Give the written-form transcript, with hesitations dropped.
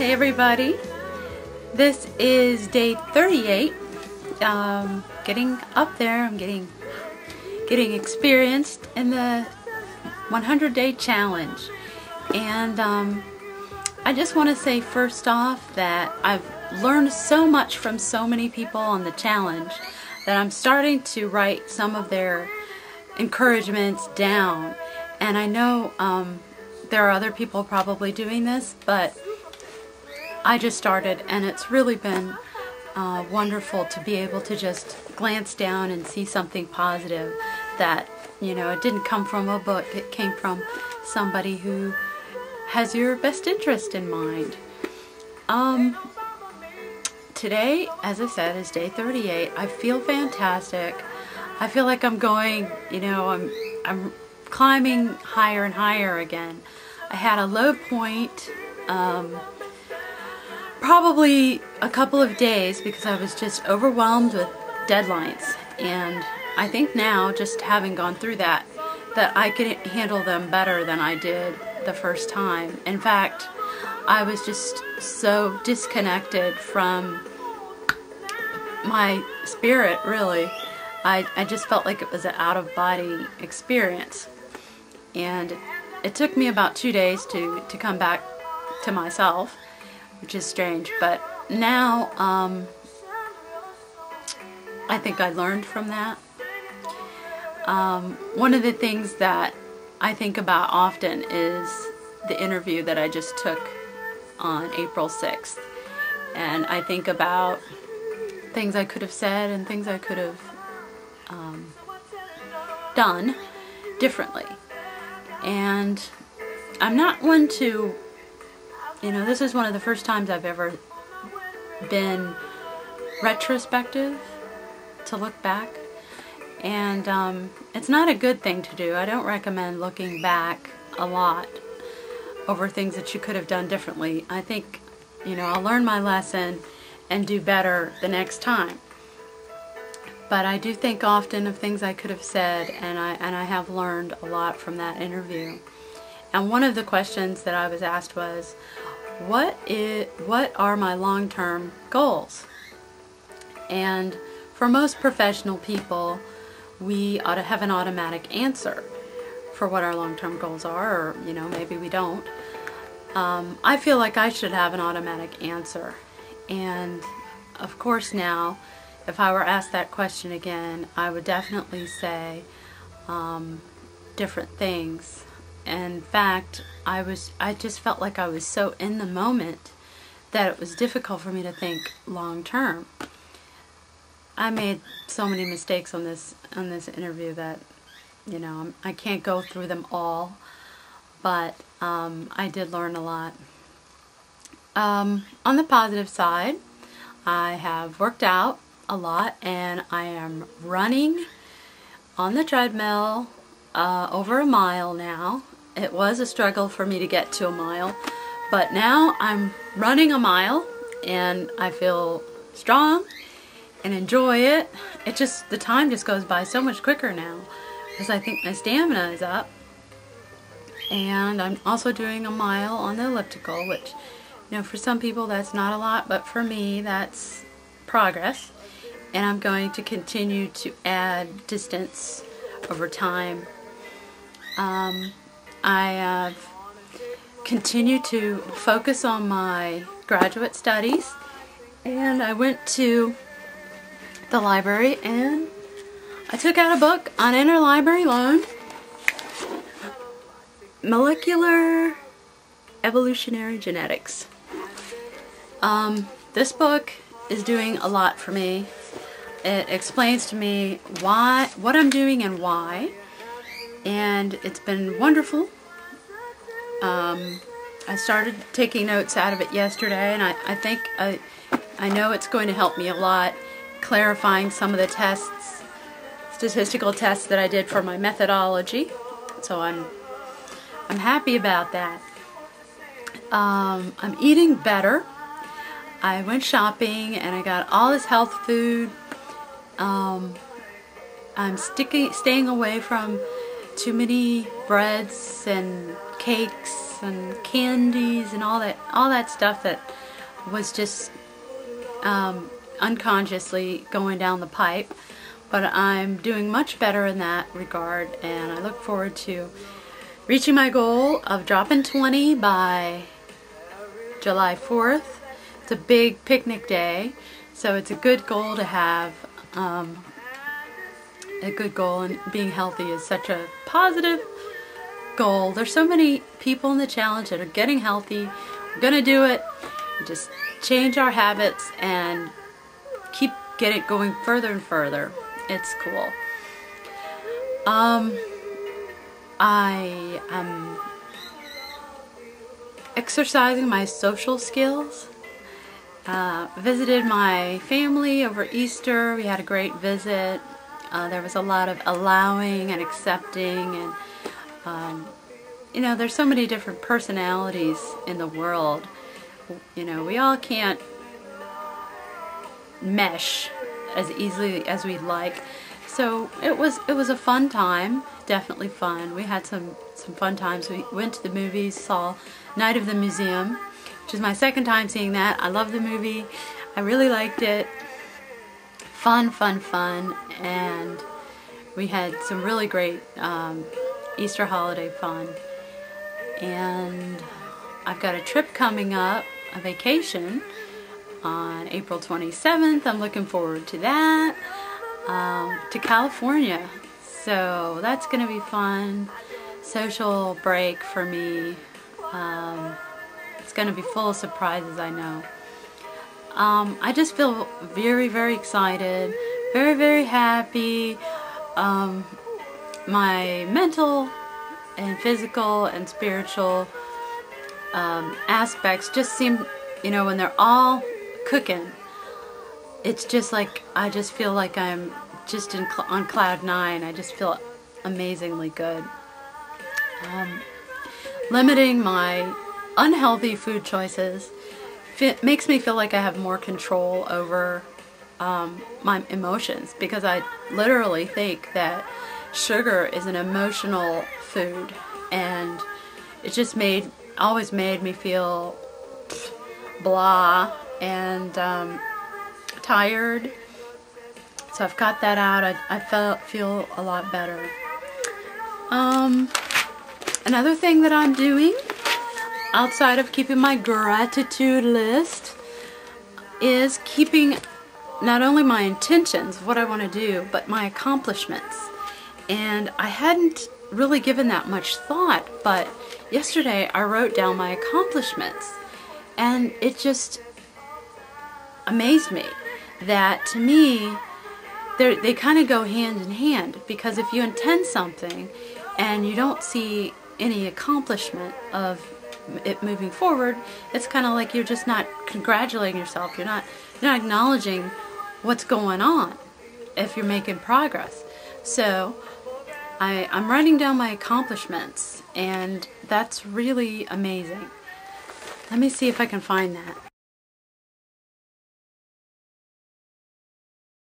Hey everybody, this is day 38. Getting up there. I'm getting experienced in the 100-day challenge, and I just want to say first off that I've learned so much from so many people on the challenge that I'm starting to write some of their encouragements down. And I know there are other people probably doing this, but I just started, and it's really been wonderful to be able to just glance down and see something positive that, you know, it didn't come from a book, it came from somebody who has your best interest in mind. Today, as I said, is day 38. I feel fantastic. I feel like I'm going, you know, I'm climbing higher and higher again. I had a low point probably a couple of days because I was just overwhelmed with deadlines, and I think now, just having gone through that I can handle them better than I did the first time. In fact, I was just so disconnected from my spirit, really. I just felt like it was an out-of-body experience, and it took me about 2 days to come back to myself, which is strange. But now I think I learned from that. One of the things that I think about often is the interview that I just took on April 6th, and I think about things I could have said and things I could have done differently. And I'm not one to, you know, this is one of the first times I've ever been retrospective, to look back, and it's not a good thing to do. I don't recommend looking back a lot over things that you could have done differently. I think, you know, I'll learn my lesson and do better the next time. But I do think often of things I could have said, and I have learned a lot from that interview. And one of the questions that I was asked was, what are my long-term goals? And for most professional people, we ought to have an automatic answer for what our long-term goals are, or, you know, maybe we don't. I feel like I should have an automatic answer. And of course now, if I were asked that question again, I would definitely say different things. In fact, I just felt like I was so in the moment that it was difficult for me to think long term. I made so many mistakes on this interview that, you know, I can't go through them all, but I did learn a lot. On the positive side, I have worked out a lot, and I am running on the treadmill over a mile now. It was a struggle for me to get to a mile, but now I'm running a mile and I feel strong and enjoy it. The time just goes by so much quicker now because I think my stamina is up. And I'm also doing a mile on the elliptical, which, you know, for some people that's not a lot, but for me that's progress. And I'm going to continue to add distance over time. I have continued to focus on my graduate studies, and I went to the library and I took out a book on interlibrary loan, Molecular Evolutionary Genetics. This book is doing a lot for me. It explains to me what I'm doing and why, and it's been wonderful. I started taking notes out of it yesterday, and I think I know it's going to help me a lot, clarifying some of the tests, statistical tests that I did for my methodology. So I'm happy about that. I'm eating better. I went shopping and I got all this health food. I'm staying away from too many breads and cakes and candies and all that stuff that was just unconsciously going down the pipe. But I'm doing much better in that regard, and I look forward to reaching my goal of dropping 20 by July 4th. It's a big picnic day, so it's a good goal to have. A good goal, and being healthy is such a positive goal. There's so many people in the challenge that are getting healthy. We're gonna do it. We just change our habits and keep getting going further and further. It's cool. I am exercising my social skills. Visited my family over Easter. We had a great visit. There was a lot of allowing and accepting, and you know, there's so many different personalities in the world. You know, we all can't mesh as easily as we'd like. So it was a fun time, definitely fun. We had some fun times. We went to the movies, saw Night of the Museum, which is my second time seeing that. I love the movie. I really liked it. Fun, fun, fun. And we had some really great Easter holiday fun. And I've got a trip coming up, a vacation, on April 27th. I'm looking forward to that, to California. So that's going to be fun. Social break for me. It's going to be full of surprises, I know. I just feel very, very excited, very, very happy. My mental and physical and spiritual aspects just seem, you know, when they're all cooking, it's just like, I just feel like I'm just on cloud nine. I just feel amazingly good. Limiting my unhealthy food choices makes me feel like I have more control over my emotions, because I literally think that sugar is an emotional food, and it just always made me feel blah and tired. So I've got that out. I feel a lot better. Another thing that I'm doing outside of keeping my gratitude list is keeping not only my intentions of what I want to do, but my accomplishments. And I hadn't really given that much thought, but yesterday I wrote down my accomplishments, and it just amazed me that, to me, they kind of go hand in hand, because if you intend something and you don't see any accomplishment of it moving forward, it's kind of like you're just not congratulating yourself. You're not acknowledging what's going on if you're making progress. So I'm writing down my accomplishments, and that's really amazing. Let me see if I can find that.